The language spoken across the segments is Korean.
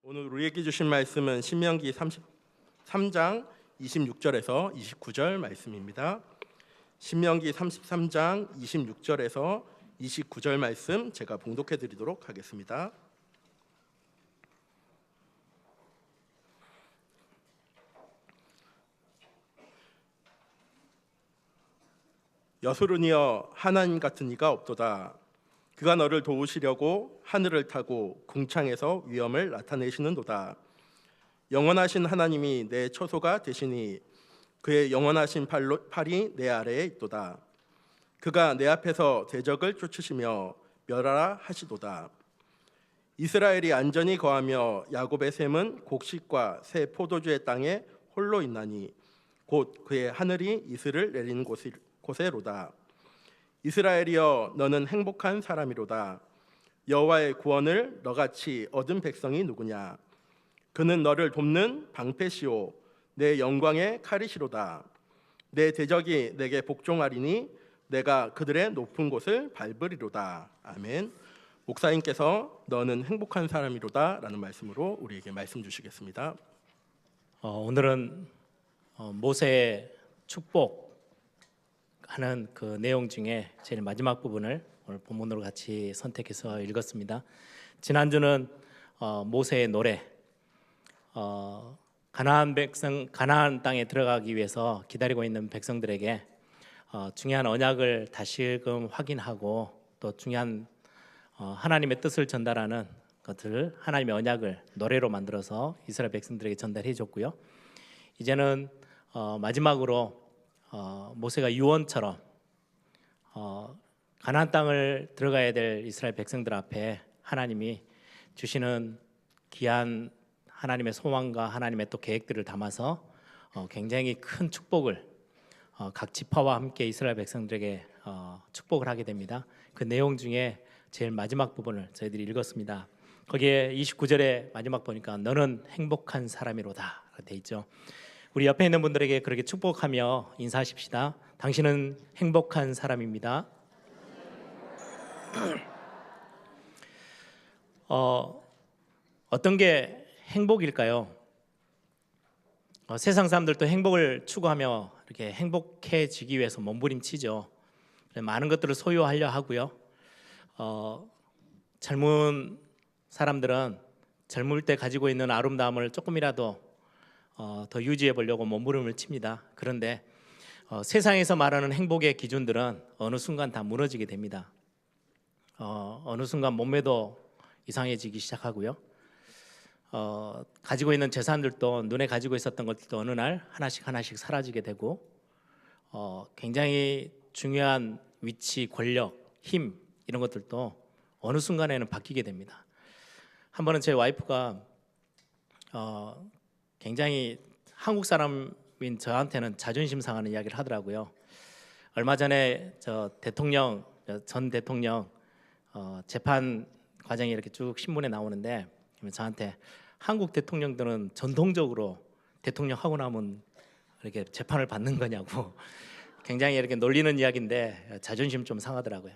오늘 우리에게 주신 말씀은 신명기 33장 26절에서 29절 말씀입니다. 신명기 33장 26절에서 29절 말씀 제가 봉독해 드리도록 하겠습니다. 여수르니여, 하나님 같은 이가 없도다. 그가 너를 도우시려고 하늘을 타고 궁창에서 위엄을 나타내시는도다. 영원하신 하나님이 내 처소가 되시니 그의 영원하신 팔이 내 아래에 있도다. 그가 내 앞에서 대적을 쫓으시며 멸하라 하시도다. 이스라엘이 안전히 거하며 야곱의 샘은 곡식과 새 포도주의 땅에 홀로 있나니 곧 그의 하늘이 이슬을 내리는 곳에로다. 이스라엘이여, 너는 행복한 사람이로다. 여호와의 구원을 너같이 얻은 백성이 누구냐? 그는 너를 돕는 방패시오 내 영광의 칼이시로다. 내 대적이 내게 복종하리니 내가 그들의 높은 곳을 밟으리로다. 아멘. 목사님께서 너는 행복한 사람이로다 라는 말씀으로 우리에게 말씀 주시겠습니다. 오늘은 모세의 축복하는 그 내용 중에 제일 마지막 부분을 오늘 본문으로 같이 선택해서 읽었습니다. 지난주는 모세의 노래, 가나안 땅에 들어가기 위해서 기다리고 있는 백성들에게 중요한 언약을 다시금 확인하고 또 중요한 하나님의 뜻을 전달하는 것들을, 하나님의 언약을 노래로 만들어서 이스라엘 백성들에게 전달해 줬고요. 이제는 마지막으로 모세가 유언처럼 가나안 땅을 들어가야 될 이스라엘 백성들 앞에 하나님이 주시는 귀한 하나님의 소망과 하나님의 또 계획들을 담아서 굉장히 큰 축복을 각 지파와 함께 이스라엘 백성들에게 축복을 하게 됩니다. 그 내용 중에 제일 마지막 부분을 저희들이 읽었습니다. 거기에 29절에 마지막 보니까 너는 행복한 사람이로다 돼 있죠. 우리 옆에 있는 분들에게 그렇게 축복하며 인사하십시다. 당신은 행복한 사람입니다. 어떤 게 행복일까요? 세상 사람들도 행복을 추구하며 이렇게 행복해지기 위해서 몸부림치죠. 많은 것들을 소유하려 하고요. 젊은 사람들은 젊을 때 가지고 있는 아름다움을 조금이라도 더 유지해 보려고 몸부림을 칩니다. 그런데 세상에서 말하는 행복의 기준들은 어느 순간 다 무너지게 됩니다. 어느 순간 몸매도 이상해지기 시작하고요. 가지고 있는 재산들도, 눈에 가지고 있었던 것들도 어느 날 하나씩 사라지게 되고, 굉장히 중요한 위치, 권력, 힘 이런 것들도 어느 순간에는 바뀌게 됩니다. 한 번은 제 와이프가 굉장히 한국 사람인 저한테는 자존심 상하는 이야기를 하더라고요. 얼마 전에 전 대통령 재판 과정이 이렇게 쭉 신문에 나오는데, 저한테 한국 대통령들은 전통적으로 대통령 하고 나면 이렇게 재판을 받는 거냐고 굉장히 이렇게 놀리는 이야기인데 자존심 좀 상하더라고요.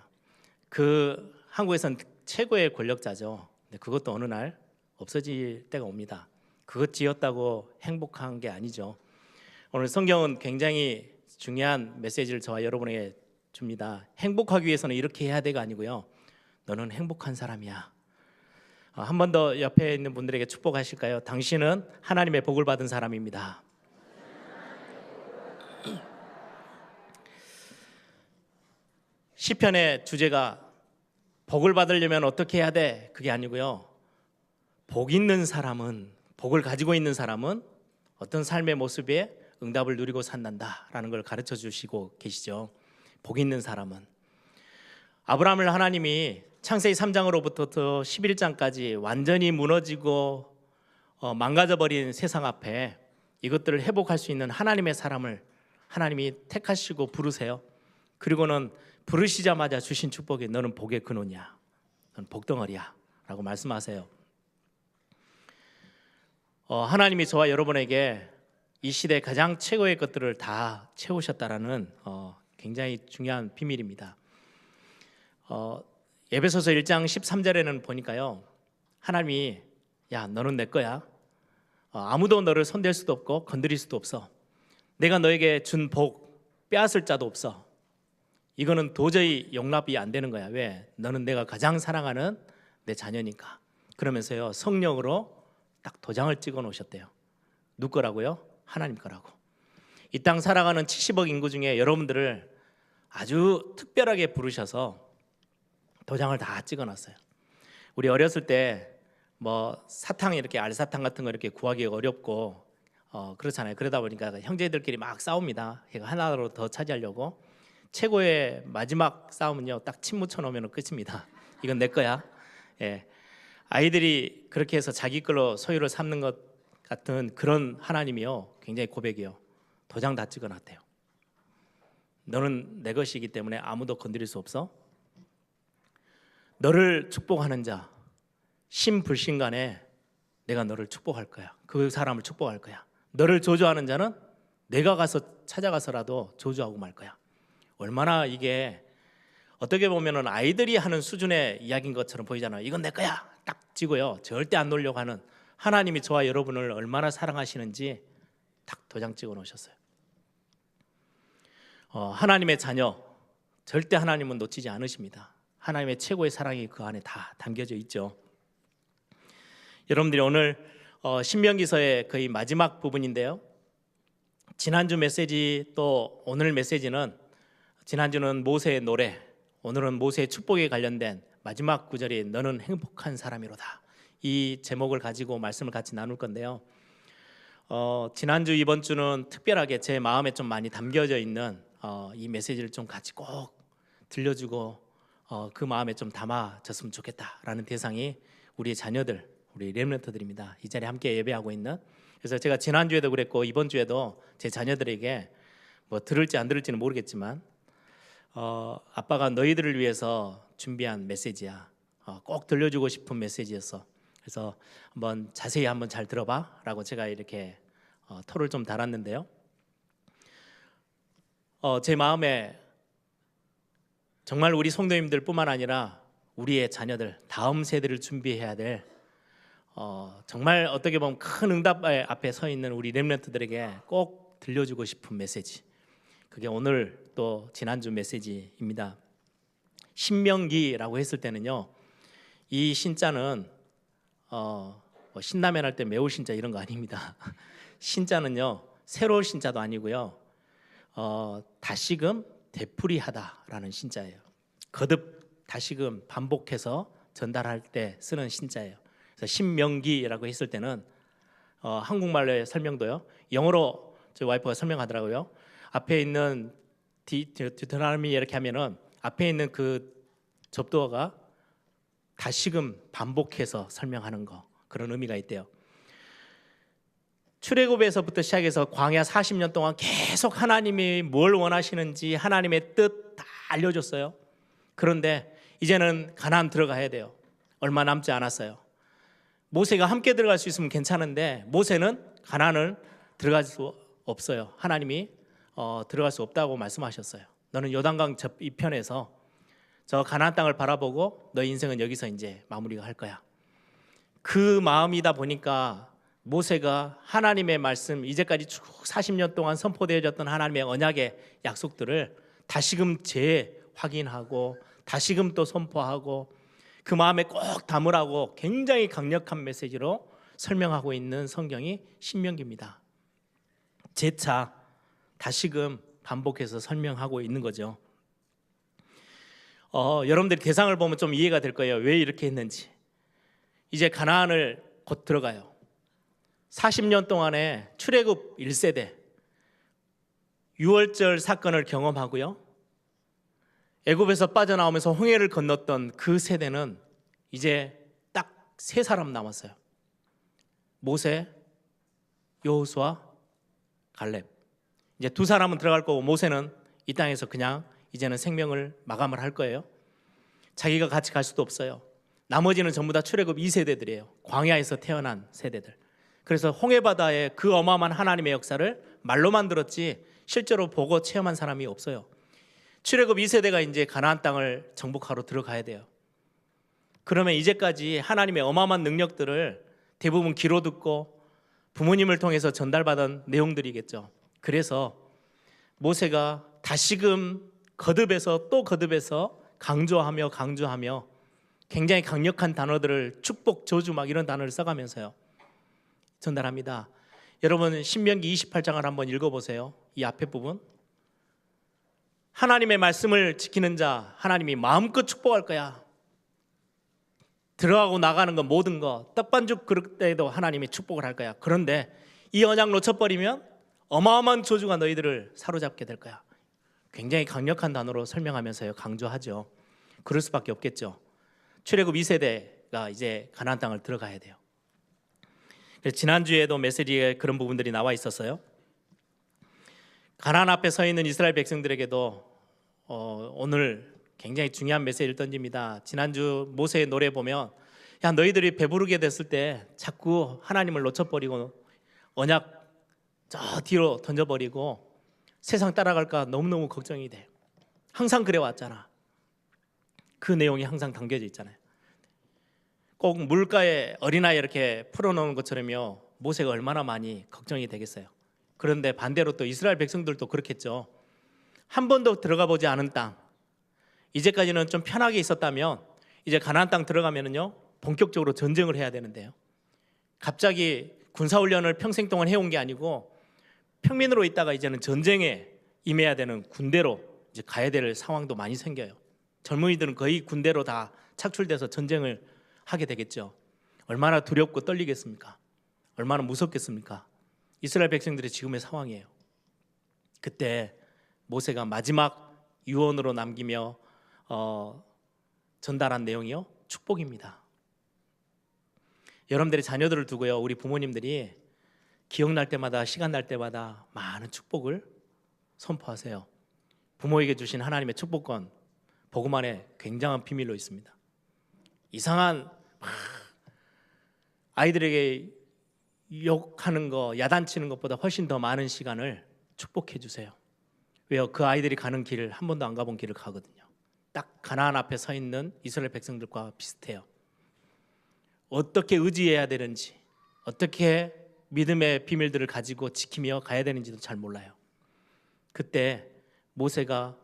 그 한국에선 최고의 권력자죠. 근데 그것도 어느 날 없어질 때가 옵니다. 그것 지었다고 행복한 게 아니죠. 오늘 성경은 굉장히 중요한 메시지를 저와 여러분에게 줍니다. 행복하기 위해서는 이렇게 해야 돼가 아니고요. 너는 행복한 사람이야. 한 번 더 옆에 있는 분들에게 축복하실까요? 당신은 하나님의 복을 받은 사람입니다. 시편의 주제가 복을 받으려면 어떻게 해야 돼? 그게 아니고요. 복 있는 사람은, 복을 가지고 있는 사람은 어떤 삶의 모습에 응답을 누리고 산단다라는 걸 가르쳐 주시고 계시죠. 복 있는 사람은, 아브라함을 하나님이 창세기 3장으로부터 11장까지 완전히 무너지고 망가져버린 세상 앞에 이것들을 회복할 수 있는 하나님의 사람을 하나님이 택하시고 부르세요. 그리고는 부르시자마자 주신 축복이 너는 복의 근원이야, 너는 복덩어리야 라고 말씀하세요. 하나님이 저와 여러분에게 이 시대 가장 최고의 것들을 다 채우셨다라는 굉장히 중요한 비밀입니다. 에베소서 1장 13절에는 보니까요, 하나님이 야, 너는 내 거야. 아무도 너를 손댈 수도 없고 건드릴 수도 없어. 내가 너에게 준 복 빼앗을 자도 없어. 이거는 도저히 용납이 안 되는 거야. 왜? 너는 내가 가장 사랑하는 내 자녀니까. 그러면서요, 성령으로 딱 도장을 찍어 놓으셨대요. 누구 거라고요? 하나님 거라고. 이 땅 살아가는 70억 인구 중에 여러분들을 아주 특별하게 부르셔서 도장을 다 찍어 놨어요. 우리 어렸을 때 뭐 사탕, 이렇게 알사탕 같은 거 이렇게 구하기가 어렵고 그렇잖아요. 그러다 보니까 형제들끼리 막 싸웁니다. 얘가 하나로 더 차지하려고. 최고의 마지막 싸움은요, 딱 침 묻혀 놓으면 끝입니다. 이건 내 거야. 예. 아이들이 그렇게 해서 자기 걸로 소유를 삼는 것 같은 그런 하나님이요, 굉장히 고백이요. 도장 다 찍어 놨대요. 너는 내 것이기 때문에 아무도 건드릴 수 없어. 너를 축복하는 자, 신불신간에 내가 너를 축복할 거야. 그 사람을 축복할 거야. 너를 저주하는 자는 내가 가서 찾아가서라도 저주하고 말 거야. 얼마나 이게 어떻게 보면은 아이들이 하는 수준의 이야기인 것처럼 보이잖아요. 이건 내 거야 딱 찍고요, 절대 안 놓으려고 하는 하나님이 저와 여러분을 얼마나 사랑하시는지 딱 도장 찍어 놓으셨어요. 하나님의 자녀, 절대 하나님은 놓치지 않으십니다. 하나님의 최고의 사랑이 그 안에 다 담겨져 있죠. 여러분들이 오늘 신명기서의 거의 마지막 부분인데요, 지난주 메시지 또 오늘 메시지는, 지난주는 모세의 노래, 오늘은 모세의 축복에 관련된 마지막 구절이 너는 행복한 사람이로다, 이 제목을 가지고 말씀을 같이 나눌 건데요. 지난주 이번 주는 특별하게 제 마음에 좀 많이 담겨져 있는 이 메시지를 좀 같이 꼭 들려주고 그 마음에 좀 담아졌으면 좋겠다라는 대상이 우리의 자녀들, 우리 렘넌트들입니다. 이 자리에 함께 예배하고 있는. 그래서 제가 지난주에도 그랬고 이번 주에도 제 자녀들에게 뭐 들을지 안 들을지는 모르겠지만 아빠가 너희들을 위해서 준비한 메시지야. 꼭 들려주고 싶은 메시지였어. 그래서 한번 자세히 한번 잘 들어봐 라고 제가 이렇게 토를 좀 달았는데요, 제 마음에 정말 우리 성도님들 뿐만 아니라 우리의 자녀들, 다음 세대를 준비해야 될 정말 어떻게 보면 큰 응답 앞에 서 있는 우리 렘넌트들에게 꼭 들려주고 싶은 메시지, 그게 오늘 또 지난주 메시지입니다. 신명기라고 했을 때는요, 이 신자는 뭐 신라면 할 때 매울 신자 이런 거 아닙니다. 신자는요, 새로운 신자도 아니고요, 다시금 되풀이하다라는 신자예요. 거듭 다시금 반복해서 전달할 때 쓰는 신자예요. 그래서 신명기라고 했을 때는 한국말로의 설명도요, 영어로 저희 와이프가 설명하더라고요. 앞에 있는 디트라미 이렇게 하면은 앞에 있는 그 접두어가 다시금 반복해서 설명하는 거, 그런 의미가 있대요. 출애굽에서부터 시작해서 광야 40년 동안 계속 하나님이 뭘 원하시는지 하나님의 뜻 다 알려줬어요. 그런데 이제는 가나안 들어가야 돼요. 얼마 남지 않았어요. 모세가 함께 들어갈 수 있으면 괜찮은데 모세는 가나안을 들어갈 수 없어요. 하나님이 들어갈 수 없다고 말씀하셨어요. 너는 요단강 이편에서 저 가나안 땅을 바라보고 너 인생은 여기서 이제 마무리가 할 거야. 그 마음이다 보니까 모세가 하나님의 말씀, 이제까지 쭉 40년 동안 선포되어졌던 하나님의 언약의 약속들을 다시금 재확인하고 다시금 또 선포하고 그 마음에 꼭 담으라고 굉장히 강력한 메시지로 설명하고 있는 성경이 신명기입니다. 재차 다시금 반복해서 설명하고 있는 거죠. 여러분들이 대상을 보면 좀 이해가 될 거예요. 왜 이렇게 했는지. 이제 가나안을 곧 들어가요. 40년 동안의 출애굽 1세대, 유월절 사건을 경험하고요, 애굽에서 빠져나오면서 홍해를 건넜던 그 세대는 이제 딱 세 사람 남았어요. 모세, 여호수아, 갈렙. 이제 두 사람은 들어갈 거고 모세는 이 땅에서 그냥 이제는 생명을 마감을 할 거예요. 자기가 같이 갈 수도 없어요. 나머지는 전부 다 출애굽 2세대들이에요. 광야에서 태어난 세대들. 그래서 홍해바다의 그 어마어마한 하나님의 역사를 말로만 들었지 실제로 보고 체험한 사람이 없어요. 출애굽 2세대가 이제 가나안 땅을 정복하러 들어가야 돼요. 그러면 이제까지 하나님의 어마어마한 능력들을 대부분 귀로 듣고 부모님을 통해서 전달받은 내용들이겠죠. 그래서 모세가 다시금 거듭해서 또 거듭해서 강조하며 굉장히 강력한 단어들을 축복, 저주 막 이런 단어를 써가면서요 전달합니다. 여러분 신명기 28장을 한번 읽어보세요. 이 앞에 부분, 하나님의 말씀을 지키는 자 하나님이 마음껏 축복할 거야. 들어가고 나가는 거 모든 거 떡반죽 그릇 때에도 하나님이 축복을 할 거야. 그런데 이 언약 놓쳐버리면 어마어마한 저주가 너희들을 사로잡게 될 거야. 굉장히 강력한 단어로 설명하면서요 강조하죠. 그럴 수밖에 없겠죠. 출애굽 2세대가 이제 가나안 땅을 들어가야 돼요. 그래서 지난주에도 메시지에 그런 부분들이 나와 있었어요. 가나안 앞에 서 있는 이스라엘 백성들에게도 오늘 굉장히 중요한 메시지를 던집니다. 지난주 모세의 노래 보면 야 너희들이 배부르게 됐을 때 자꾸 하나님을 놓쳐버리고 언약 저 뒤로 던져버리고 세상 따라갈까 너무너무 걱정이 돼. 항상 그래왔잖아. 그 내용이 항상 담겨져 있잖아요. 꼭 물가에 어린아이 이렇게 풀어놓은 것처럼요 모세가 얼마나 많이 걱정이 되겠어요. 그런데 반대로 또 이스라엘 백성들도 그렇겠죠. 한 번도 들어가 보지 않은 땅, 이제까지는 좀 편하게 있었다면 이제 가나안 땅 들어가면은요 본격적으로 전쟁을 해야 되는데요. 갑자기 군사훈련을 평생 동안 해온 게 아니고 평민으로 있다가 이제는 전쟁에 임해야 되는 군대로 이제 가야 될 상황도 많이 생겨요. 젊은이들은 거의 군대로 다 착출돼서 전쟁을 하게 되겠죠. 얼마나 두렵고 떨리겠습니까? 얼마나 무섭겠습니까? 이스라엘 백성들의 지금의 상황이에요. 그때 모세가 마지막 유언으로 남기며 전달한 내용이요 축복입니다. 여러분들의 자녀들을 두고요 우리 부모님들이 기억날 때마다 시간 날 때마다 많은 축복을 선포하세요. 부모에게 주신 하나님의 축복권 복음 안에 굉장한 비밀로 있습니다. 이상한 아이들에게 욕하는 거, 야단치는 것보다 훨씬 더 많은 시간을 축복해 주세요. 왜요? 그 아이들이 가는 길을 한 번도 안 가본 길을 가거든요. 딱 가나안 앞에 서 있는 이스라엘 백성들과 비슷해요. 어떻게 의지해야 되는지, 어떻게 믿음의 비밀들을 가지고 지키며 가야 되는지도 잘 몰라요. 그때 모세가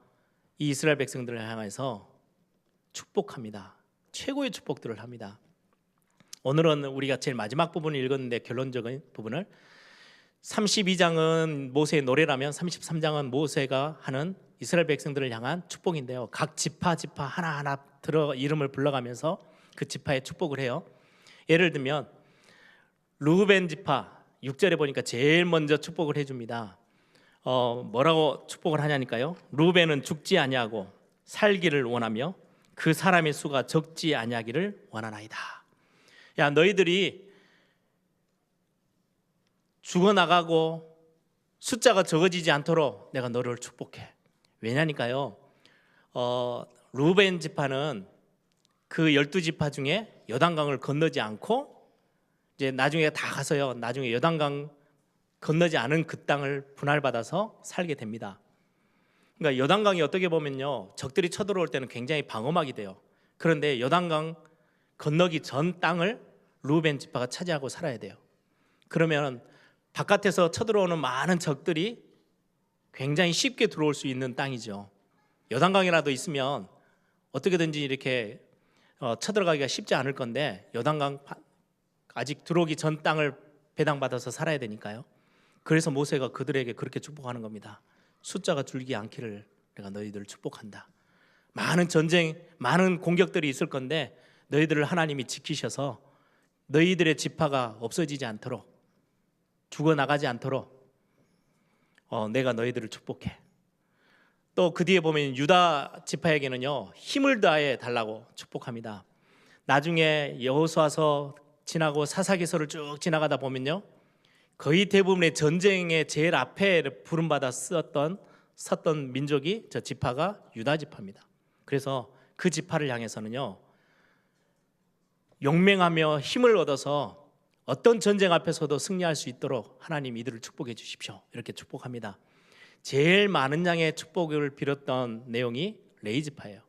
이 이스라엘 백성들을 향해서 축복합니다. 최고의 축복들을 합니다. 오늘은 우리가 제일 마지막 부분을 읽었는데 결론적인 부분을 32장은 모세의 노래라면 33장은 모세가 하는 이스라엘 백성들을 향한 축복인데요. 각 지파 하나하나 들어 이름을 불러가면서 그 지파에 축복을 해요. 예를 들면 르우벤 지파 6절에 보니까 제일 먼저 축복을 해줍니다. 뭐라고 축복을 하냐니까요. 르우벤은 죽지 아니하고 살기를 원하며 그 사람의 수가 적지 아니하기를 원하나이다. 야 너희들이 죽어나가고 숫자가 적어지지 않도록 내가 너를 축복해. 왜냐니까요 르우벤 지파는 그 12지파 중에 요단강을 건너지 않고 이제 나중에 다 가서요 나중에 요단강 건너지 않은 그 땅을 분할받아서 살게 됩니다. 그러니까 요단강이 어떻게 보면요 적들이 쳐들어올 때는 굉장히 방어막이 돼요. 그런데 요단강 건너기 전 땅을 르우벤 지파가 차지하고 살아야 돼요. 그러면 바깥에서 쳐들어오는 많은 적들이 굉장히 쉽게 들어올 수 있는 땅이죠. 요단강이라도 있으면 어떻게든지 이렇게 쳐들어가기가 쉽지 않을 건데 요단강 아직 들어오기 전 땅을 배당받아서 살아야 되니까요. 그래서 모세가 그들에게 그렇게 축복하는 겁니다. 숫자가 줄지 않기를 내가 너희들을 축복한다. 많은 전쟁, 많은 공격들이 있을 건데 너희들을 하나님이 지키셔서 너희들의 지파가 없어지지 않도록 죽어나가지 않도록 내가 너희들을 축복해. 또 그 뒤에 보면 유다 지파에게는요 힘을 다해 달라고 축복합니다. 나중에 여호수아서 지나고 사사기서를 쭉 지나가다 보면요 거의 대부분의 전쟁의 제일 앞에 부름받아 섰던 민족이 저 지파가 유다 지파입니다. 그래서 그 지파를 향해서는요 용맹하며 힘을 얻어서 어떤 전쟁 앞에서도 승리할 수 있도록 하나님 이들을 축복해 주십시오. 이렇게 축복합니다. 제일 많은 양의 축복을 빌었던 내용이 레위 지파예요.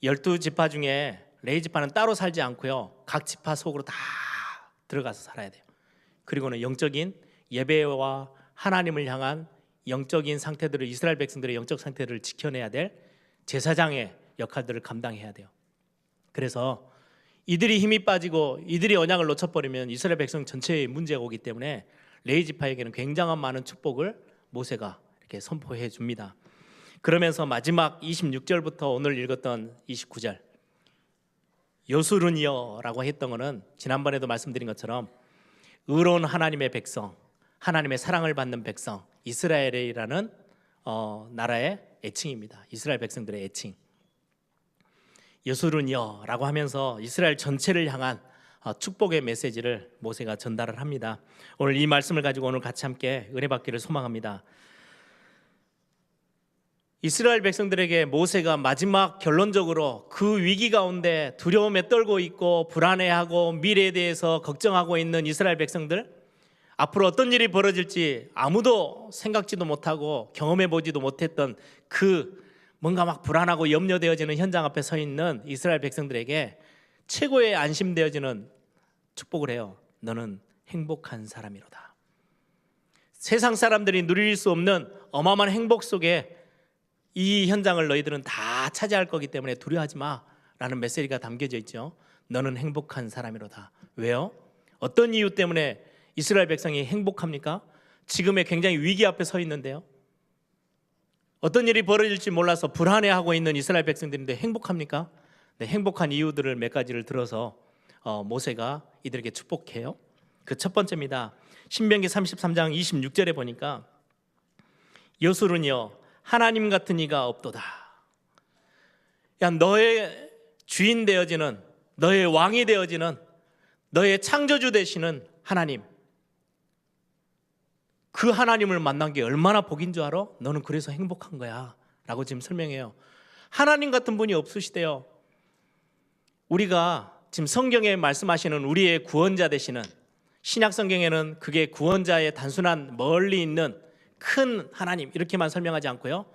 12지파 중에 레위 지파는 따로 살지 않고요 각 지파 속으로 다 들어가서 살아야 돼요. 그리고는 영적인 예배와 하나님을 향한 영적인 상태들을, 이스라엘 백성들의 영적 상태를 지켜내야 될 제사장의 역할들을 감당해야 돼요. 그래서 이들이 힘이 빠지고 이들이 언약을 놓쳐버리면 이스라엘 백성 전체에 문제가 오기 때문에 레위 지파에게는 굉장한 많은 축복을 모세가 이렇게 선포해 줍니다. 그러면서 마지막 26절부터 오늘 읽었던 29절, 여수르니여라고 했던 것은 지난번에도 말씀드린 것처럼 의로운 하나님의 백성, 하나님의 사랑을 받는 백성, 이스라엘이라는 나라의 애칭입니다. 이스라엘 백성들의 애칭. 여수르니여라고 하면서 이스라엘 전체를 향한 축복의 메시지를 모세가 전달을 합니다. 오늘 이 말씀을 가지고 오늘 같이 함께 은혜 받기를 소망합니다. 이스라엘 백성들에게 모세가 마지막 결론적으로 그 위기 가운데 두려움에 떨고 있고 불안해하고 미래에 대해서 걱정하고 있는 이스라엘 백성들, 앞으로 어떤 일이 벌어질지 아무도 생각지도 못하고 경험해 보지도 못했던 그 뭔가 막 불안하고 염려되어지는 현장 앞에 서 있는 이스라엘 백성들에게 최고의 안심되어지는 축복을 해요. 너는 행복한 사람이로다. 세상 사람들이 누릴 수 없는 어마어마한 행복 속에 이 현장을 너희들은 다 차지할 거기 때문에 두려워하지 마라는 메시지가 담겨져 있죠. 너는 행복한 사람이로다. 왜요? 어떤 이유 때문에 이스라엘 백성이 행복합니까? 지금의 굉장히 위기 앞에 서 있는데요. 어떤 일이 벌어질지 몰라서 불안해하고 있는 이스라엘 백성들인데 행복합니까? 네, 행복한 이유들을 몇 가지를 들어서 모세가 이들에게 축복해요. 그 첫 번째입니다. 신명기 33장 26절에 보니까 여수르니여 하나님 같은 이가 없도다. 야, 너의 주인 되어지는, 너의 왕이 되어지는, 너의 창조주 되시는 하나님, 그 하나님을 만난 게 얼마나 복인 줄 알아? 너는 그래서 행복한 거야 라고 지금 설명해요. 하나님 같은 분이 없으시대요. 우리가 지금 성경에 말씀하시는 우리의 구원자 되시는, 신약 성경에는 그게 구원자의 단순한 멀리 있는 큰 하나님 이렇게만 설명하지 않고요,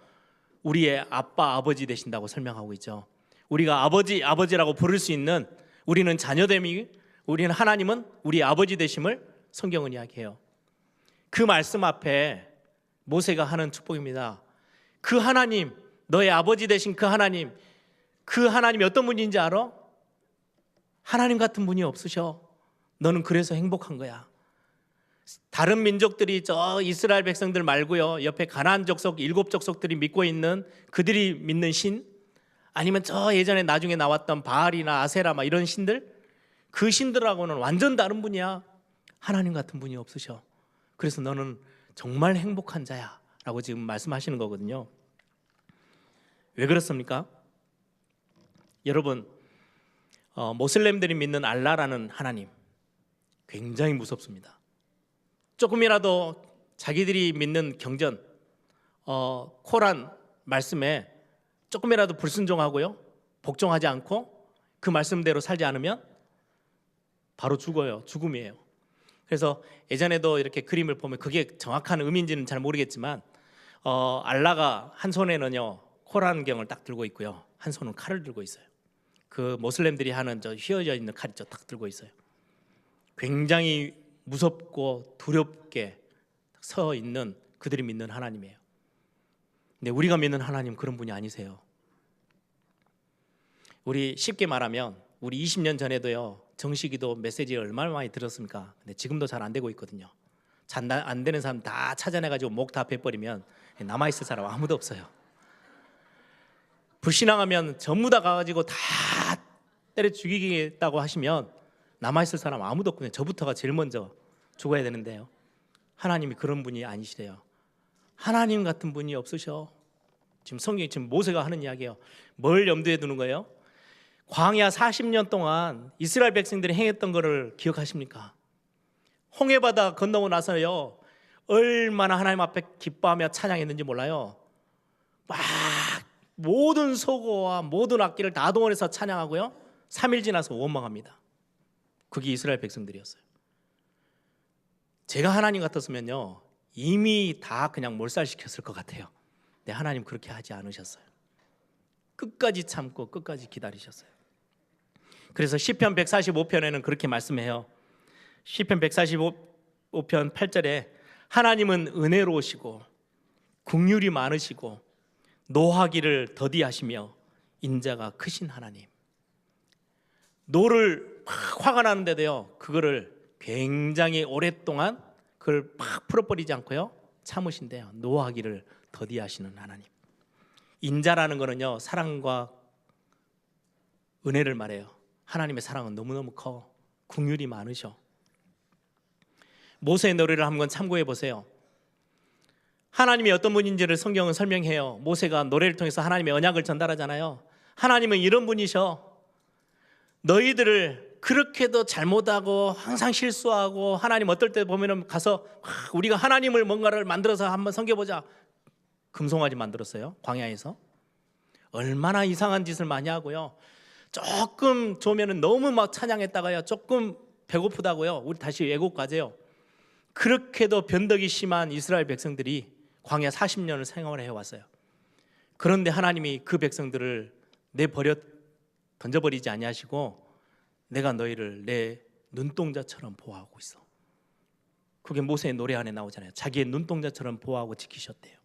우리의 아빠 아버지 되신다고 설명하고 있죠. 우리가 아버지라고 부를 수 있는, 우리는 자녀됨이, 우리는 하나님은 우리 아버지 되심을 성경은 이야기해요. 그 말씀 앞에 모세가 하는 축복입니다. 그 하나님, 너의 아버지 되신 그 하나님이 어떤 분인지 알아? 하나님 같은 분이 없으셔. 너는 그래서 행복한 거야. 다른 민족들이 저 이스라엘 백성들 말고요, 옆에 가나안 족속 7족속들이 믿고 있는, 그들이 믿는 신, 아니면 저 예전에 나중에 나왔던 바알이나 아세라 막 이런 신들, 그 신들하고는 완전 다른 분이야. 하나님 같은 분이 없으셔. 그래서 너는 정말 행복한 자야 라고 지금 말씀하시는 거거든요. 왜 그렇습니까? 여러분, 모슬렘들이 믿는 알라라는 하나님 굉장히 무섭습니다. 조금이라도 자기들이 믿는 경전, 코란 말씀에 조금이라도 불순종하고요, 복종하지 않고 그 말씀대로 살지 않으면 바로 죽어요. 죽음이에요. 그래서 예전에도 이렇게 그림을 보면, 그게 정확한 의미인지는 잘 모르겠지만 알라가 한 손에는요 코란경을 딱 들고 있고요, 한 손은 칼을 들고 있어요. 그 모슬렘들이 하는 저 휘어져 있는 칼이죠, 딱 들고 있어요. 굉장히 무섭고 두렵게 서 있는 그들이 믿는 하나님이에요. 근데 우리가 믿는 하나님 그런 분이 아니세요. 우리 쉽게 말하면 우리 20년 전에도요 정식기도 메시지 얼마나 많이 들었습니까? 근데 지금도 잘 안 되고 있거든요. 잘 안 되는 사람 다 찾아내가지고 목 다 베버리면 남아있을 사람 아무도 없어요. 불신앙하면 전부 다 가가지고 다 때려 죽이겠다고 하시면 남아있을 사람 아무도 없거든요. 저부터가 제일 먼저 죽어야 되는데요, 하나님이 그런 분이 아니시래요. 하나님 같은 분이 없으셔. 지금 성경이, 지금 모세가 하는 이야기예요. 뭘 염두에 두는 거예요? 광야 40년 동안 이스라엘 백성들이 행했던 것을 기억하십니까? 홍해바다 건너고 나서요 얼마나 하나님 앞에 기뻐하며 찬양했는지 몰라요. 막 모든 소고와 모든 악기를 다 동원해서 찬양하고요, 3일 지나서 원망합니다. 그게 이스라엘 백성들이었어요. 제가 하나님 같았으면요 이미 다 그냥 몰살시켰을 것 같아요. 근데 하나님 그렇게 하지 않으셨어요. 끝까지 참고 끝까지 기다리셨어요. 그래서 시편 145편에는 그렇게 말씀해요. 시편 145편 8절에 하나님은 은혜로우시고 긍휼이 많으시고 노하기를 더디하시며 인자가 크신 하나님. 노를 막 화가 나는데도요, 그거를 굉장히 오랫동안 그걸 막 풀어버리지 않고요, 참으신대요. 노하기를 더디하시는 하나님. 인자라는 거는요, 사랑과 은혜를 말해요. 하나님의 사랑은 너무너무 커. 긍휼이 많으셔. 모세의 노래를 한번 참고해 보세요. 하나님이 어떤 분인지를 성경은 설명해요. 모세가 노래를 통해서 하나님의 언약을 전달하잖아요. 하나님은 이런 분이셔. 너희들을 그렇게도 잘못하고 항상 실수하고, 하나님 어떨 때 보면은 가서 우리가 하나님을 뭔가를 만들어서 한번 섬겨보자. 금송아지 만들었어요, 광야에서. 얼마나 이상한 짓을 많이 하고요. 조금 좋으면은 너무 막 찬양했다가요, 조금 배고프다고요, 우리 다시 애국 가세요. 그렇게도 변덕이 심한 이스라엘 백성들이 광야 40년을 생활을 해왔어요. 그런데 하나님이 그 백성들을 내버려 던져버리지 아니하시고 내가 너희를 내 눈동자처럼 보호하고 있어. 그게 모세의 노래 안에 나오잖아요. 자기의 눈동자처럼 보호하고 지키셨대요.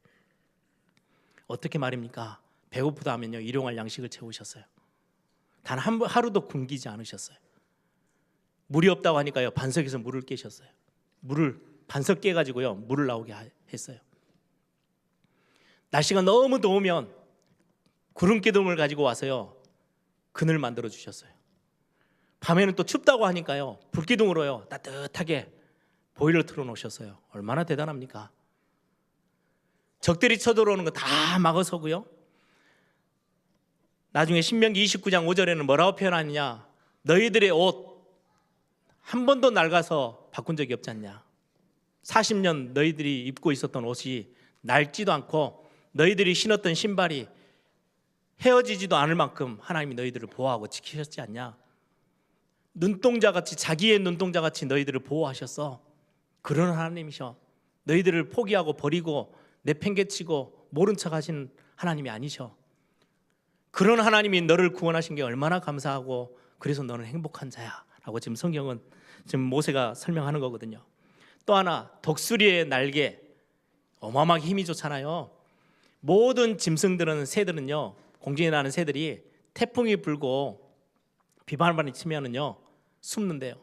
어떻게 말입니까? 배고프다 하면요, 일용할 양식을 채우셨어요. 단 하루도 굶기지 않으셨어요. 물이 없다고 하니까요, 반석에서 물을 깨셨어요. 물을 반석 깨가지고요, 물을 나오게 했어요. 날씨가 너무 더우면 구름 기둥을 가지고 와서요, 그늘 만들어 주셨어요. 밤에는 또 춥다고 하니까요, 불기둥으로요 따뜻하게 보일러 틀어 놓으셨어요. 얼마나 대단합니까? 적들이 쳐들어오는 거 다 막아서고요. 나중에 신명기 29장 5절에는 뭐라고 표현하느냐? 너희들의 옷 한 번도 낡아서 바꾼 적이 없지 않냐? 40년 너희들이 입고 있었던 옷이 낡지도 않고 너희들이 신었던 신발이 헤어지지도 않을 만큼 하나님이 너희들을 보호하고 지키셨지 않냐? 눈동자같이, 자기의 눈동자같이 너희들을 보호하셨어. 그런 하나님이셔. 너희들을 포기하고 버리고 내팽개치고 모른 척 하신 하나님이 아니셔. 그런 하나님이 너를 구원하신 게 얼마나 감사하고, 그래서 너는 행복한 자야 라고 지금 성경은, 지금 모세가 설명하는 거거든요. 또 하나, 독수리의 날개, 어마어마하게 힘이 좋잖아요. 모든 짐승들은, 새들은요, 공중에 나는 새들이 태풍이 불고 비바람이 치면은요 숨는데요.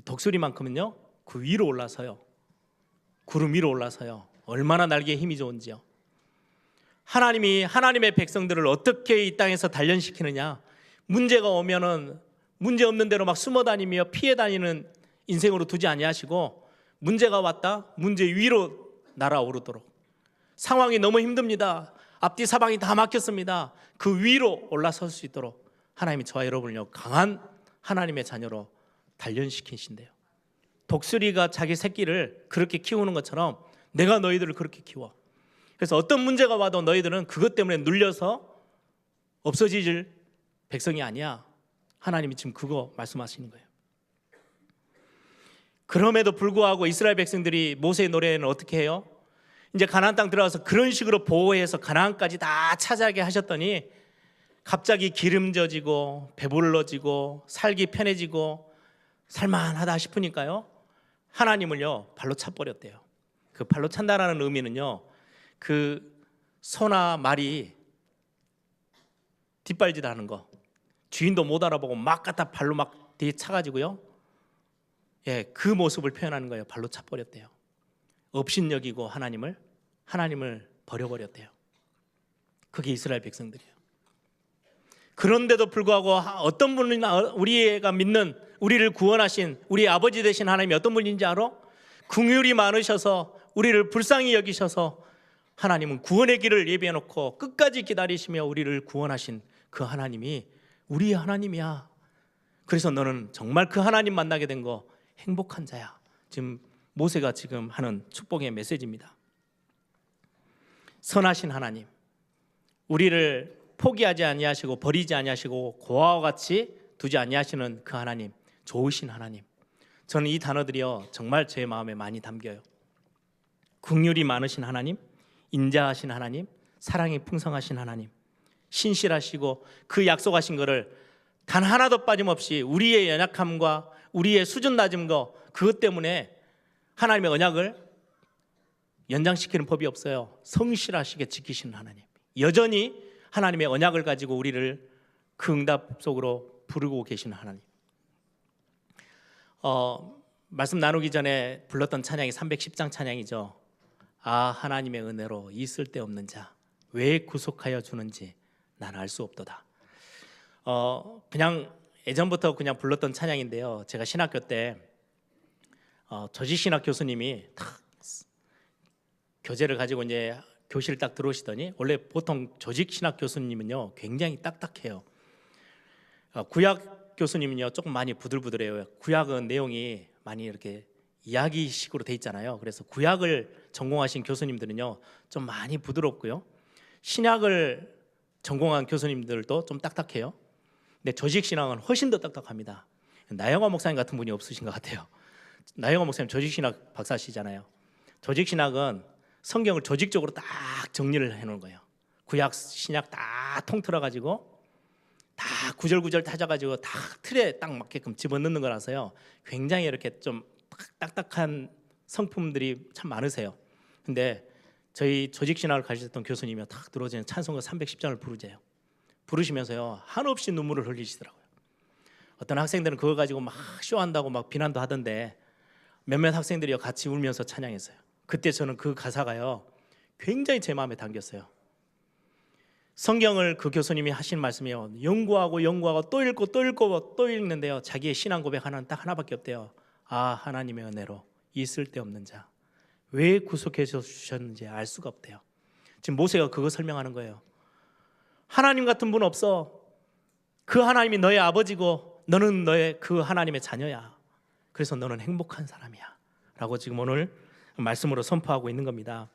독수리만큼은요 그 위로 올라서요, 구름 위로 올라서요. 얼마나 날개에 힘이 좋은지요. 하나님이 하나님의 백성들을 어떻게 이 땅에서 단련시키느냐? 문제가 오면은 문제 없는 대로 막 숨어 다니며 피해 다니는 인생으로 두지 아니하시고, 문제가 왔다, 문제 위로 날아오르도록. 상황이 너무 힘듭니다. 앞뒤 사방이 다 막혔습니다. 그 위로 올라설 수 있도록 하나님이 저와 여러분을요 강한 하나님의 자녀로 단련시키신대요. 독수리가 자기 새끼를 그렇게 키우는 것처럼 내가 너희들을 그렇게 키워. 그래서 어떤 문제가 와도 너희들은 그것 때문에 눌려서 없어질 백성이 아니야. 하나님이 지금 그거 말씀하시는 거예요. 그럼에도 불구하고 이스라엘 백성들이 모세의 노래에는 어떻게 해요? 이제 가나안 땅 들어가서 그런 식으로 보호해서 가나안까지 다 차지하게 하셨더니 갑자기 기름져지고 배불러지고 살기 편해지고 살만하다 싶으니까요, 하나님을요 발로 차버렸대요. 그 발로 찬다라는 의미는요, 그 소나 말이 뒷발질하는 거, 주인도 못 알아보고 막 갖다 발로 막 뒤에 차가지고요, 예, 그 모습을 표현하는 거예요. 발로 차버렸대요. 업신여기고 하나님을 버려버렸대요. 그게 이스라엘 백성들이에요. 그런데도 불구하고 어떤 분이나 우리가 믿는, 우리를 구원하신 우리 아버지 되신 하나님이 어떤 분인지 알아? 긍휼이 많으셔서 우리를 불쌍히 여기셔서 하나님은 구원의 길을 예비해 놓고 끝까지 기다리시며 우리를 구원하신 그 하나님이 우리의 하나님이야. 그래서 너는 정말 그 하나님 만나게 된 거 행복한 자야. 지금 모세가 지금 하는 축복의 메시지입니다. 선하신 하나님, 우리를 포기하지 아니하시고 버리지 아니하시고 고아와 같이 두지 아니하시는 그 하나님, 좋으신 하나님. 저는 이 단어들이요 정말 제 마음에 많이 담겨요. 긍휼이 많으신 하나님, 인자하신 하나님, 사랑이 풍성하신 하나님, 신실하시고 그 약속하신 것을 단 하나도 빠짐없이 우리의 연약함과 우리의 수준 낮은 거 그것 때문에 하나님의 언약을 연장시키는 법이 없어요. 성실하시게 지키시는 하나님, 여전히 하나님의 언약을 가지고 우리를 그 응답 속으로 부르고 계시는 하나님. 말씀 나누기 전에 불렀던 찬양이 310장 찬양이죠. 아, 하나님의 은혜로 있을 데 없는 자 왜 구속하여 주는지 난 알 수 없도다. 그냥 예전부터 그냥 불렀던 찬양인데요. 제가 신학교 때 조직신학 교수님이 딱 교재를 가지고 이제 교실 딱 들어오시더니, 원래 보통 조직신학 교수님은요 굉장히 딱딱해요. 구약 교수님은요 조금 많이 부들부들해요. 구약은 내용이 많이 이렇게 이야기식으로 돼 있잖아요. 그래서 구약을 전공하신 교수님들은요 좀 많이 부드럽고요, 신약을 전공한 교수님들도 좀 딱딱해요. 근데 조직신학은 훨씬 더 딱딱합니다. 나영화 목사님 같은 분이 없으신 것 같아요. 나영화 목사님 조직신학 박사시잖아요. 조직신학은 성경을 조직적으로 딱 정리를 해놓은 거예요. 구약 신약 다 통틀어 가지고 다 구절구절 찾아가지고 다 틀에 딱 맞게끔 집어넣는 거라서요 굉장히 이렇게 좀 딱딱한 성품들이 참 많으세요. 근데 저희 조직신학을 가르쳤던 교수님이 딱 들어오시면 찬송가 310장을 부르시면서요 한없이 눈물을 흘리시더라고요. 어떤 학생들은 그거 가지고 막 쇼한다고 막 비난도 하던데, 몇몇 학생들이 같이 울면서 찬양했어요. 그때 저는 그 가사가요 굉장히 제 마음에 담겼어요. 성경을 그 교수님이 하신 말씀이요, 연구하고 또 읽고 또 읽고 또 읽는데요 자기의 신앙 고백 하나는 딱 하나밖에 없대요. 아, 하나님의 은혜로 있을 데 없는 자 왜 구속해 주셨는지 알 수가 없대요. 지금 모세가 그거 설명하는 거예요. 하나님 같은 분 없어. 그 하나님이 너의 아버지고 너는 너의 그 하나님의 자녀야. 그래서 너는 행복한 사람이야 라고 지금 오늘 말씀으로 선포하고 있는 겁니다.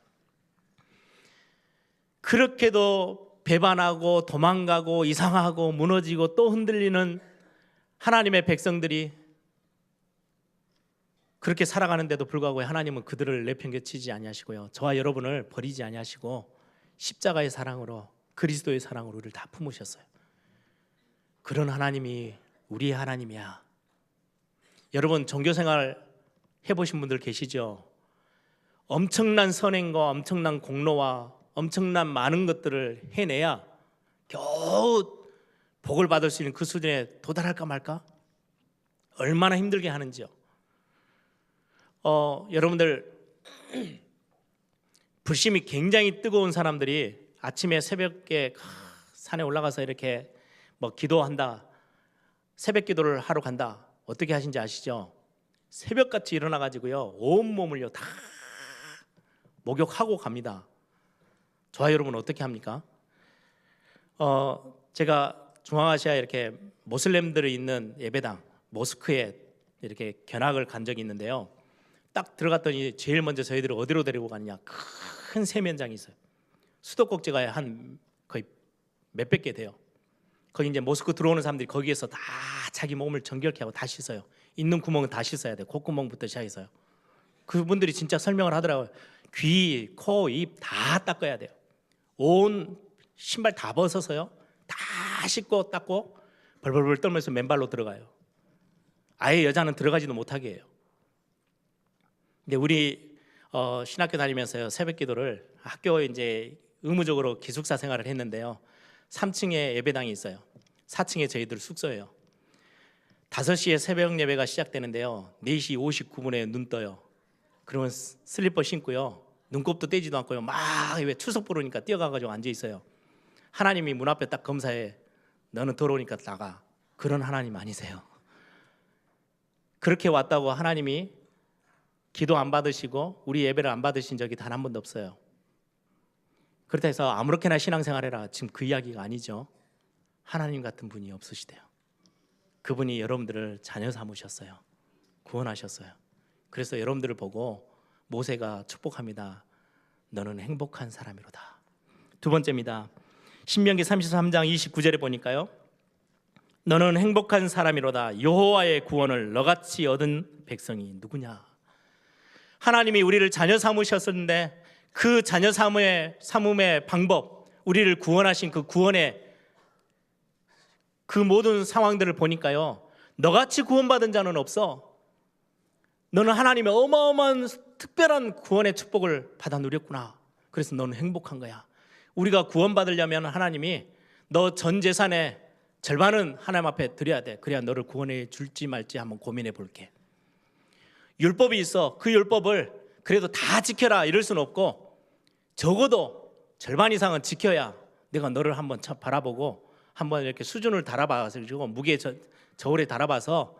그렇게도 배반하고 도망가고 이상하고 무너지고 또 흔들리는 하나님의 백성들이 그렇게 살아가는데도 불구하고 하나님은 그들을 내팽개치지 아니하시고요, 저와 여러분을 버리지 아니하시고 십자가의 사랑으로, 그리스도의 사랑으로 우리를 다 품으셨어요. 그런 하나님이 우리의 하나님이야. 여러분 종교생활 해보신 분들 계시죠? 엄청난 선행과 엄청난 공로와 엄청난 많은 것들을 해내야 겨우 복을 받을 수 있는 그 수준에 도달할까 말까? 얼마나 힘들게 하는지요. 여러분들 불심이 굉장히 뜨거운 사람들이 아침에 새벽에 산에 올라가서 이렇게 뭐 기도한다, 새벽 기도를 하러 간다, 어떻게 하신지 아시죠? 새벽같이 일어나 가지고요 온 몸을요 다 목욕하고 갑니다. 저와 여러분은 어떻게 합니까? 제가 중앙아시아에 이렇게 모슬렘들이 있는 예배당 모스크에 이렇게 견학을 간 적이 있는데요, 딱 들어갔더니 제일 먼저 저희들을 어디로 데리고 가느냐, 큰 세면장이 있어요. 수도꼭지가 한 거의 몇백 개 돼요. 거기 이제 모스크 들어오는 사람들이 거기에서 다 자기 몸을 정결케 하고 다 씻어요. 있는 구멍은 다 씻어야 돼요. 콧구멍부터 시작해서요. 그분들이 진짜 설명을 하더라고요. 귀, 코, 입 다 닦아야 돼요. 온 신발 다 벗어서요 다 씻고 닦고 벌벌벌 떨면서 맨발로 들어가요. 아예 여자는 들어가지도 못하게 해요. 근데 우리 신학교 다니면서요 새벽 기도를 학교에 이제 의무적으로 기숙사 생활을 했는데요 3층에 예배당이 있어요. 4층에 저희들 숙소예요. 5시에 새벽 예배가 시작되는데요 4시 59분에 눈 떠요. 그러면 슬리퍼 신고요 눈곱도 떼지도 않고요 막 왜 추석 부르니까 뛰어가가지고 앉아 있어요. 하나님이 문 앞에 딱 검사해, 너는 더러우니까 나가. 그런 하나님 아니세요. 그렇게 왔다고 하나님이 기도 안 받으시고 우리 예배를 안 받으신 적이 단 한 번도 없어요. 그렇다 해서 아무렇게나 신앙생활해라, 지금 그 이야기가 아니죠. 하나님 같은 분이 없으시대요. 그분이 여러분들을 자녀 삼으셨어요. 구원하셨어요. 그래서 여러분들을 보고 모세가 축복합니다. 너는 행복한 사람이로다. 두 번째입니다. 신명기 33장 29절에 보니까요 너는 행복한 사람이로다. 여호와의 구원을 너같이 얻은 백성이 누구냐. 하나님이 우리를 자녀 삼으셨는데 그 자녀 삼음의 방법, 우리를 구원하신 그 구원의 그 모든 상황들을 보니까요 너같이 구원받은 자는 없어. 너는 하나님의 어마어마한 특별한 구원의 축복을 받아 누렸구나. 그래서 너는 행복한 거야. 우리가 구원받으려면 하나님이 너 전 재산의 절반은 하나님 앞에 드려야 돼. 그래야 너를 구원해 줄지 말지 한번 고민해 볼게. 율법이 있어. 그 율법을 그래도 다 지켜라 이럴 수는 없고 적어도 절반 이상은 지켜야 내가 너를 한번 바라보고 한번 이렇게 수준을 달아봐서 무게 저울에 달아봐서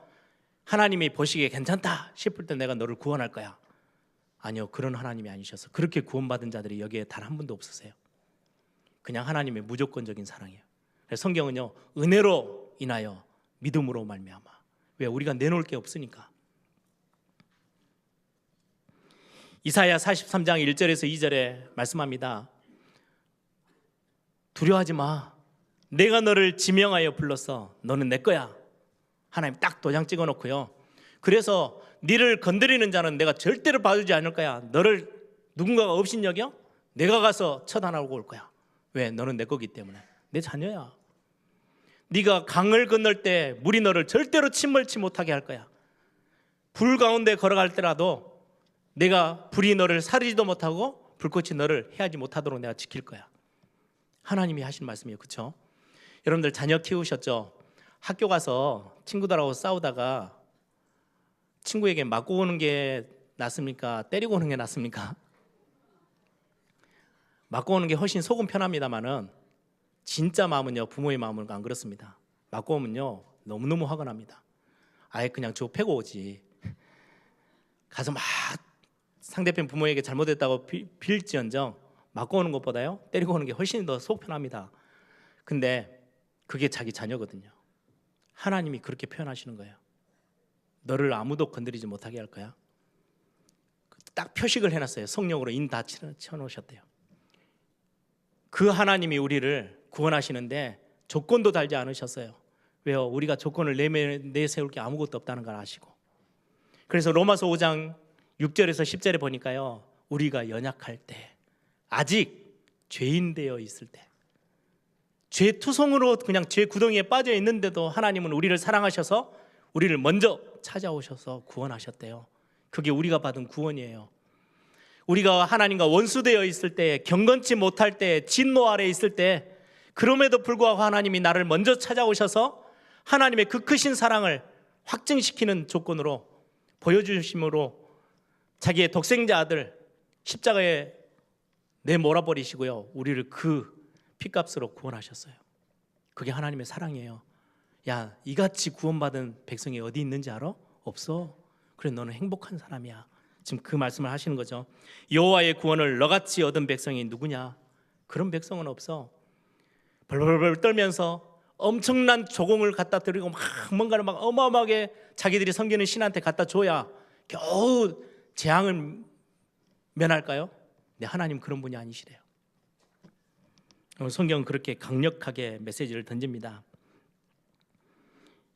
하나님이 보시기에 괜찮다 싶을 때 내가 너를 구원할 거야. 아니요, 그런 하나님이 아니셔서 그렇게 구원받은 자들이 여기에 단 한 분도 없으세요. 그냥 하나님의 무조건적인 사랑이에요. 그래서 성경은요, 은혜로 인하여 믿음으로 말미암아. 왜? 우리가 내놓을 게 없으니까. 이사야 43장 1절에서 2절에 말씀합니다. 두려워하지 마. 내가 너를 지명하여 불렀어. 너는 내 거야. 하나님 딱 도장 찍어놓고요. 그래서 너를 건드리는 자는 내가 절대로 봐주지 않을 거야. 너를 누군가가 업신여겨? 내가 가서 처단하고 올 거야. 왜? 너는 내 거기 때문에. 내 자녀야. 네가 강을 건널 때 물이 너를 절대로 침몰치 못하게 할 거야. 불 가운데 걸어갈 때라도 내가 불이 너를 사르지도 못하고 불꽃이 너를 해하지 못하도록 내가 지킬 거야. 하나님이 하신 말씀이에요. 그렇죠? 여러분들 자녀 키우셨죠? 학교 가서 친구들하고 싸우다가 친구에게 맞고 오는 게 낫습니까? 때리고 오는 게 낫습니까? 맞고 오는 게 훨씬 속은 편합니다만은 진짜 마음은요, 부모의 마음은 안 그렇습니다. 맞고 오면요 너무너무 화가 납니다. 아예 그냥 저 패고 오지. 가서 막 상대편 부모에게 잘못했다고 빌지언정 맞고 오는 것보다요 때리고 오는 게 훨씬 더 속 편합니다. 근데 그게 자기 자녀거든요. 하나님이 그렇게 표현하시는 거예요. 너를 아무도 건드리지 못하게 할 거야. 딱 표식을 해놨어요. 성령으로 인 다 쳐놓으셨대요. 그 하나님이 우리를 구원하시는데 조건도 달지 않으셨어요. 왜요? 우리가 조건을 내세울 게 아무것도 없다는 걸 아시고. 그래서 로마서 5장 6절에서 10절에 보니까요, 우리가 연약할 때, 아직 죄인 되어 있을 때, 죄투성으로 그냥 죄 구덩이에 빠져 있는데도 하나님은 우리를 사랑하셔서 우리를 먼저 찾아오셔서 구원하셨대요. 그게 우리가 받은 구원이에요. 우리가 하나님과 원수되어 있을 때, 경건치 못할 때, 진노 아래 있을 때, 그럼에도 불구하고 하나님이 나를 먼저 찾아오셔서 하나님의 그 크신 사랑을 확증시키는 조건으로 보여주심으로 자기의 독생자 아들 십자가에 내몰아버리시고요, 우리를 그 피값으로 구원하셨어요. 그게 하나님의 사랑이에요. 야, 이같이 구원받은 백성이 어디 있는지 알아? 없어. 그래, 너는 행복한 사람이야. 지금 그 말씀을 하시는 거죠. 여호와의 구원을 너같이 얻은 백성이 누구냐? 그런 백성은 없어. 벌벌벌 떨면서 엄청난 조공을 갖다 드리고 막 뭔가를 막 어마어마하게 자기들이 섬기는 신한테 갖다 줘야 겨우 재앙을 면할까요? 네, 하나님 그런 분이 아니시래요. 성경은 그렇게 강력하게 메시지를 던집니다.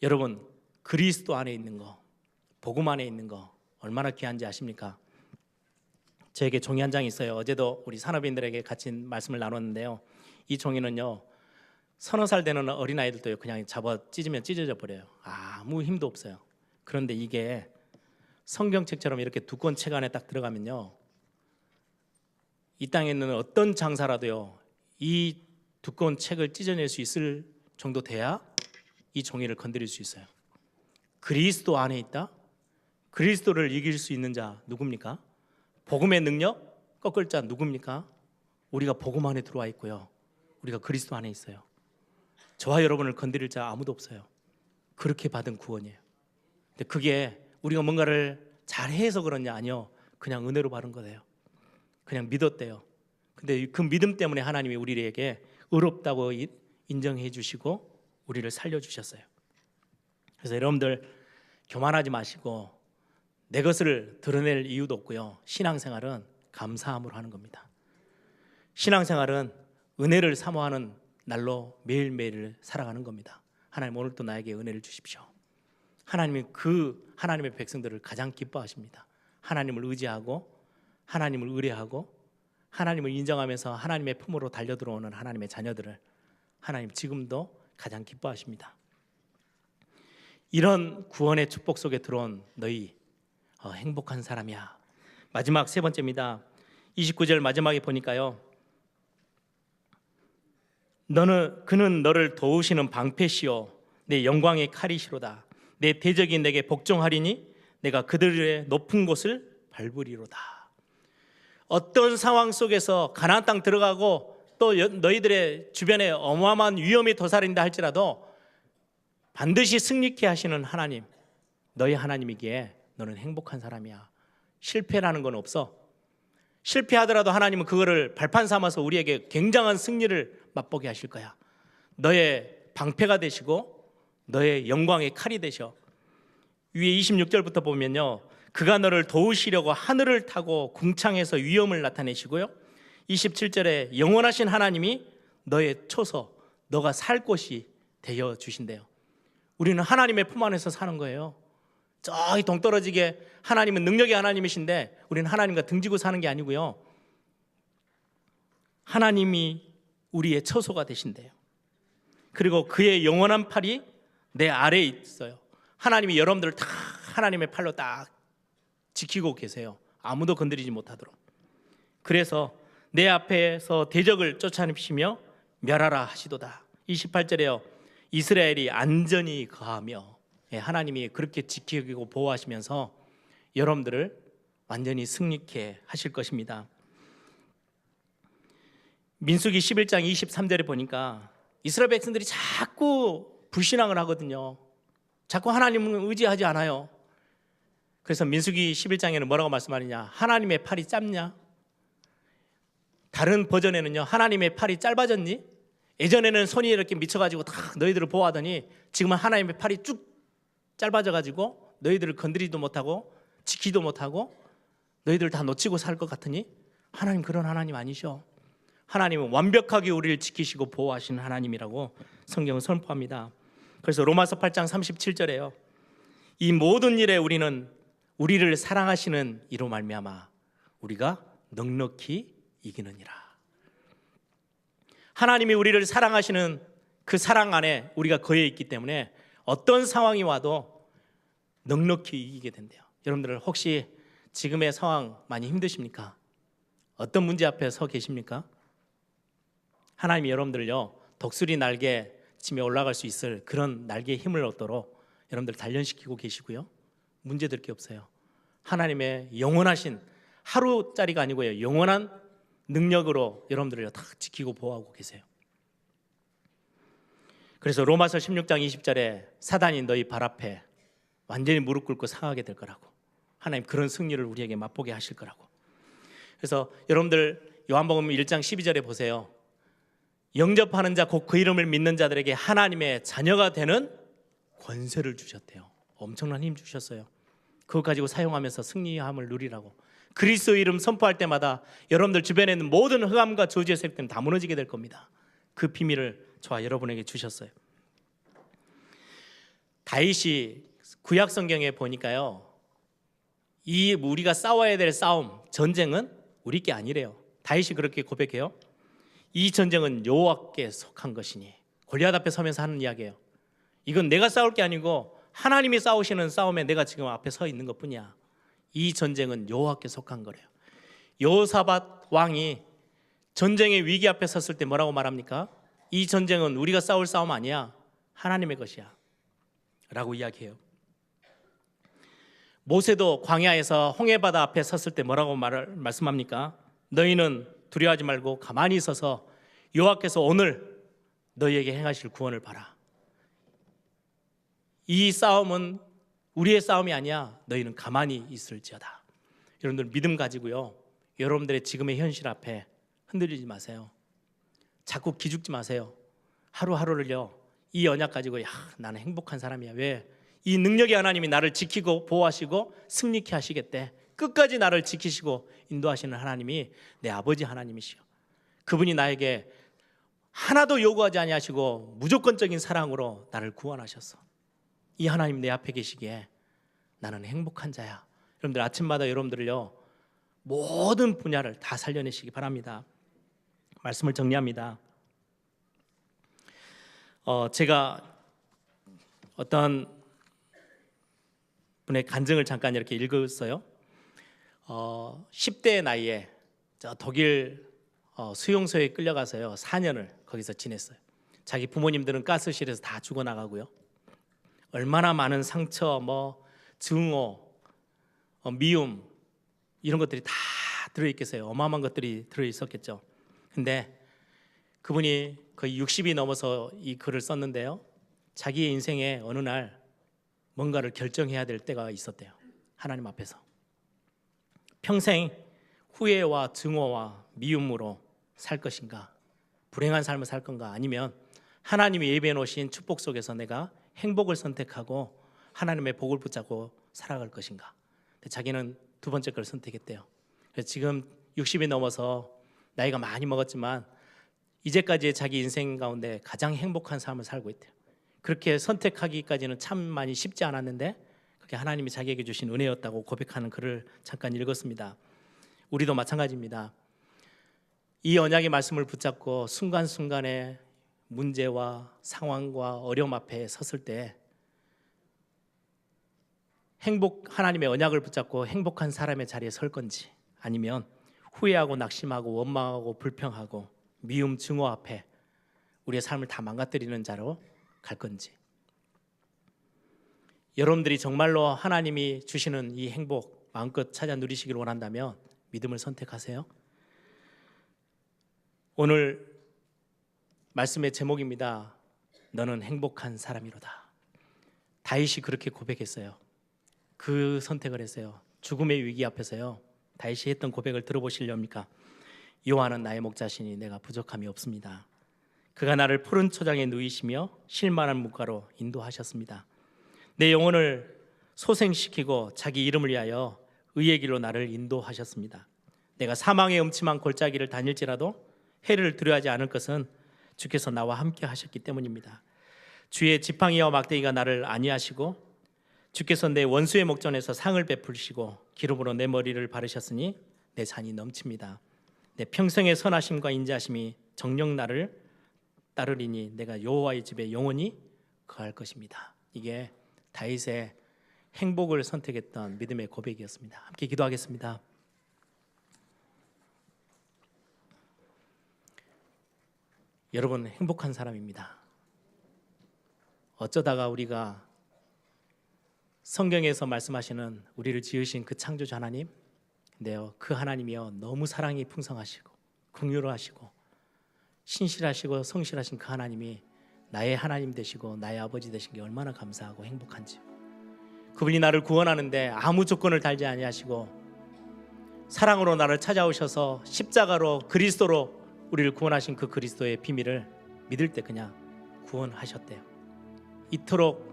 여러분, 그리스도 안에 있는 거, 복음 안에 있는 거 얼마나 귀한지 아십니까? 저에게 종이 한 장이 있어요. 어제도 우리 산업인들에게 같이 말씀을 나눴는데요, 이 종이는요, 서너 살 되는 어린아이들도 그냥 잡아 찢으면 찢어져 버려요. 아무 힘도 없어요. 그런데 이게 성경책처럼 이렇게 두꺼운 책 안에 딱 들어가면요, 이 땅에 있는 어떤 장사라도요, 이 두꺼운 책을 찢어낼 수 있을 정도 돼야 이 종이를 건드릴 수 있어요. 그리스도 안에 있다? 그리스도를 이길 수 있는 자 누굽니까? 복음의 능력 꺾을 자 누굽니까? 우리가 복음 안에 들어와 있고요, 우리가 그리스도 안에 있어요. 저와 여러분을 건드릴 자 아무도 없어요. 그렇게 받은 구원이에요. 근데 그게 우리가 뭔가를 잘해서 그러냐? 아니요, 그냥 은혜로 받은 거예요. 그냥 믿었대요. 근데 그 믿음 때문에 하나님이 우리에게 의롭다고 인정해 주시고 우리를 살려주셨어요. 그래서 여러분들 교만하지 마시고 내 것을 드러낼 이유도 없고요, 신앙생활은 감사함으로 하는 겁니다. 신앙생활은 은혜를 사모하는 날로 매일매일 살아가는 겁니다. 하나님, 오늘도 나에게 은혜를 주십시오. 하나님이 그 하나님의 백성들을 가장 기뻐하십니다. 하나님을 의지하고 하나님을 의뢰하고 하나님을 인정하면서 하나님의 품으로 달려들어오는 하나님의 자녀들을 하나님 지금도 가장 기뻐하십니다. 이런 구원의 축복 속에 들어온 너희, 행복한 사람이야. 마지막 세 번째입니다. 29절 마지막에 보니까요. 그는 너를 도우시는 방패시요 내 영광의 칼이시로다. 내 대적이 내게 복종하리니 내가 그들의 높은 곳을 밟으리로다. 어떤 상황 속에서 가나안 땅 들어가고 또 너희들의 주변에 어마어마한 위험이 도사린다 할지라도 반드시 승리케 하시는 하나님, 너희 하나님이기에 너는 행복한 사람이야. 실패라는 건 없어. 실패하더라도 하나님은 그거를 발판 삼아서 우리에게 굉장한 승리를 맛보게 하실 거야. 너의 방패가 되시고 너의 영광의 칼이 되셔. 위에 26절부터 보면요, 그가 너를 도우시려고 하늘을 타고 궁창에서 위엄을 나타내시고요, 27절에 영원하신 하나님이 너의 초소, 너가 살 곳이 되어 주신대요. 우리는 하나님의 품 안에서 사는 거예요. 저기 동떨어지게 하나님은 능력의 하나님이신데 우리는 하나님과 등지고 사는 게 아니고요, 하나님이 우리의 처소가 되신대요. 그리고 그의 영원한 팔이 내 아래에 있어요. 하나님이 여러분들을 다 하나님의 팔로 딱 지키고 계세요. 아무도 건드리지 못하도록. 그래서 내 앞에서 대적을 쫓아내시며 멸하라 하시도다. 28절에요, 이스라엘이 안전히 거하며, 하나님이 그렇게 지키고 보호하시면서 여러분들을 완전히 승리케 하실 것입니다. 민수기 11장 23절에 보니까 이스라엘 백성들이 자꾸 불신앙을 하거든요. 자꾸 하나님을 의지하지 않아요. 그래서 민수기 11장에는 뭐라고 말씀하느냐, 하나님의 팔이 짧냐? 다른 버전에는요, 하나님의 팔이 짧아졌니? 예전에는 손이 이렇게 미쳐가지고 다 너희들을 보호하더니 지금은 하나님의 팔이 쭉 짧아져가지고 너희들을 건드리지도 못하고 지키지도 못하고 너희들을 다 놓치고 살 것 같으니 하나님 그런 하나님 아니셔. 하나님은 완벽하게 우리를 지키시고 보호하시는 하나님이라고 성경은 선포합니다. 그래서 로마서 8장 37절에요, 이 모든 일에 우리는 우리를 사랑하시는 이로 말미암아 우리가 넉넉히 이기느니라. 하나님이 우리를 사랑하시는 그 사랑 안에 우리가 거해 있기 때문에 어떤 상황이 와도 넉넉히 이기게 된대요. 여러분들 혹시 지금의 상황 많이 힘드십니까? 어떤 문제 앞에 서 계십니까? 하나님이 여러분들요, 독수리 날개 치며 올라갈 수 있을 그런 날개의 힘을 얻도록 여러분들 단련시키고 계시고요, 문제될 게 없어요. 하나님의 영원하신, 하루짜리가 아니고요, 영원한 능력으로 여러분들을 다 지키고 보호하고 계세요. 그래서 로마서 16장 20절에 사단이 너희 발 앞에 완전히 무릎 꿇고 상하게 될 거라고, 하나님 그런 승리를 우리에게 맛보게 하실 거라고. 그래서 여러분들 요한복음 1장 12절에 보세요. 영접하는 자 곧 그 이름을 믿는 자들에게 하나님의 자녀가 되는 권세를 주셨대요. 엄청난 힘 주셨어요. 그것 가지고 사용하면서 승리함을 누리라고. 그리스도 이름 선포할 때마다 여러분들 주변에 있는 모든 흑암과 저주의 세력들은 다 무너지게 될 겁니다. 그 비밀을 저와 여러분에게 주셨어요. 다윗이 구약 성경에 보니까요, 이 우리가 싸워야 될 싸움, 전쟁은 우리 게 아니래요. 다윗이 그렇게 고백해요. 이 전쟁은 여호와께 속한 것이니. 골리앗 앞에 서면서 하는 이야기예요. 이건 내가 싸울 게 아니고 하나님이 싸우시는 싸움에 내가 지금 앞에 서 있는 것뿐이야. 이 전쟁은 여호와께 속한 거래요. 여호사밧 왕이 전쟁의 위기 앞에 섰을 때 뭐라고 말합니까? 이 전쟁은 우리가 싸울 싸움 아니야, 하나님의 것이야 라고 이야기해요. 모세도 광야에서 홍해바다 앞에 섰을 때 뭐라고 말씀합니까? 너희는 두려워하지 말고 가만히 있어서 여호와께서 오늘 너희에게 행하실 구원을 봐라. 이 싸움은 우리의 싸움이 아니야. 너희는 가만히 있을지어다. 여러분들 믿음 가지고요, 여러분들의 지금의 현실 앞에 흔들리지 마세요. 자꾸 기죽지 마세요. 하루하루를요, 이 언약 가지고 나는 행복한 사람이야. 왜? 이 능력의 하나님이 나를 지키고 보호하시고 승리케 하시겠대. 끝까지 나를 지키시고 인도하시는 하나님이 내 아버지 하나님이시요, 그분이 나에게 하나도 요구하지 아니하시고 무조건적인 사랑으로 나를 구원하셨어. 이 하나님 내 앞에 계시기에 나는 행복한 자야. 여러분들 아침마다 여러분들을요, 모든 분야를 다 살려내시기 바랍니다. 말씀을 정리합니다. 제가 어떤 분의 간증을 잠깐 이렇게 읽었어요. 10대 나이에 저 독일 수용소에 끌려가서요 4년을 거기서 지냈어요. 자기 부모님들은 가스실에서 다 죽어나가고요. 얼마나 많은 상처, 증오, 미움 이런 것들이 다 들어있겠어요. 어마어마한 것들이 들어있었겠죠. 근데 그분이 거의 60이 넘어서 이 글을 썼는데요, 자기의 인생에 어느 날 뭔가를 결정해야 될 때가 있었대요. 하나님 앞에서 평생 후회와 증오와 미움으로 살 것인가, 불행한 삶을 살 건가, 아니면 하나님이 예비해 놓으신 축복 속에서 내가 행복을 선택하고 하나님의 복을 붙잡고 살아갈 것인가. 자기는 두 번째 걸 선택했대요. 그래서 지금 60이 넘어서 나이가 많이 먹었지만 이제까지의 자기 인생 가운데 가장 행복한 삶을 살고 있대요. 그렇게 선택하기까지는 참 많이 쉽지 않았는데 그게 하나님이 자기에게 주신 은혜였다고 고백하는 글을 잠깐 읽었습니다. 우리도 마찬가지입니다. 이 언약의 말씀을 붙잡고 순간순간의 문제와 상황과 어려움 앞에 섰을 때 하나님의 언약을 붙잡고 행복한 사람의 자리에 설 건지, 아니면 후회하고 낙심하고 원망하고 불평하고 미움 증오 앞에 우리의 삶을 다 망가뜨리는 자로 갈 건지. 여러분들이 정말로 하나님이 주시는 이 행복 마음껏 찾아 누리시길 원한다면 믿음을 선택하세요. 오늘 말씀의 제목입니다. 너는 행복한 사람이로다. 다윗이 그렇게 고백했어요. 그 선택을 했어요. 죽음의 위기 앞에서요, 다윗이 했던 고백을 들어보시렵니까? 여호와는 나의 목자시니 내가 부족함이 없습니다. 그가 나를 푸른 초장에 누이시며 쉴만한 물가로 인도하셨습니다. 내 영혼을 소생시키고 자기 이름을 위하여 의의 길로 나를 인도하셨습니다. 내가 사망의 음침한 골짜기를 다닐지라도 해를 두려워하지 않을 것은 주께서 나와 함께 하셨기 때문입니다. 주의 지팡이와 막대기가 나를 안위하시고 주께서 내 원수의 목전에서 상을 베푸시고 기름으로 내 머리를 바르셨으니 내 잔이 넘칩니다. 내 평생의 선하심과 인자하심이 정녕 나를 따르리니 내가 여호와의 집에 영원히 거할 것입니다. 이게 다윗의 행복을 선택했던 믿음의 고백이었습니다. 함께 기도하겠습니다. 여러분, 행복한 사람입니다. 어쩌다가 우리가 성경에서 말씀하시는 우리를 지으신 그 창조주 하나님, 근데요, 그 하나님이요 너무 사랑이 풍성하시고 긍휼하시고 신실하시고 성실하신 그 하나님이 나의 하나님 되시고 나의 아버지 되신 게 얼마나 감사하고 행복한지. 그분이 나를 구원하는데 아무 조건을 달지 아니하시고 사랑으로 나를 찾아오셔서 십자가로 그리스도로 우리를 구원하신 그 그리스도의 비밀을 믿을 때 그냥 구원하셨대요. 이토록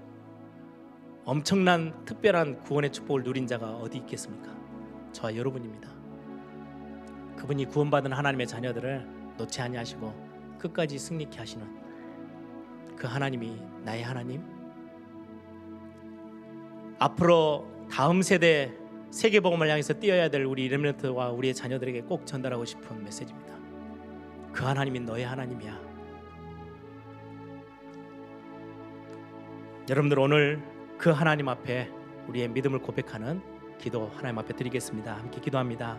엄청난 특별한 구원의 축복을 누린 자가 어디 있겠습니까? 저와 여러분입니다. 그분이 구원받은 하나님의 자녀들을 놓지 아니하시고 끝까지 승리케 하시는 그 하나님이 나의 하나님, 앞으로 다음 세대 세계복음을 향해서 뛰어야 될 우리 렘넌트와 우리의 자녀들에게 꼭 전달하고 싶은 메시지입니다. 그 하나님이 너의 하나님이야. 여러분들, 오늘 그 하나님 앞에 우리의 믿음을 고백하는 기도 하나님 앞에 드리겠습니다. 함께 기도합니다.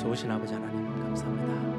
좋으신 아버지 하나님, 감사합니다.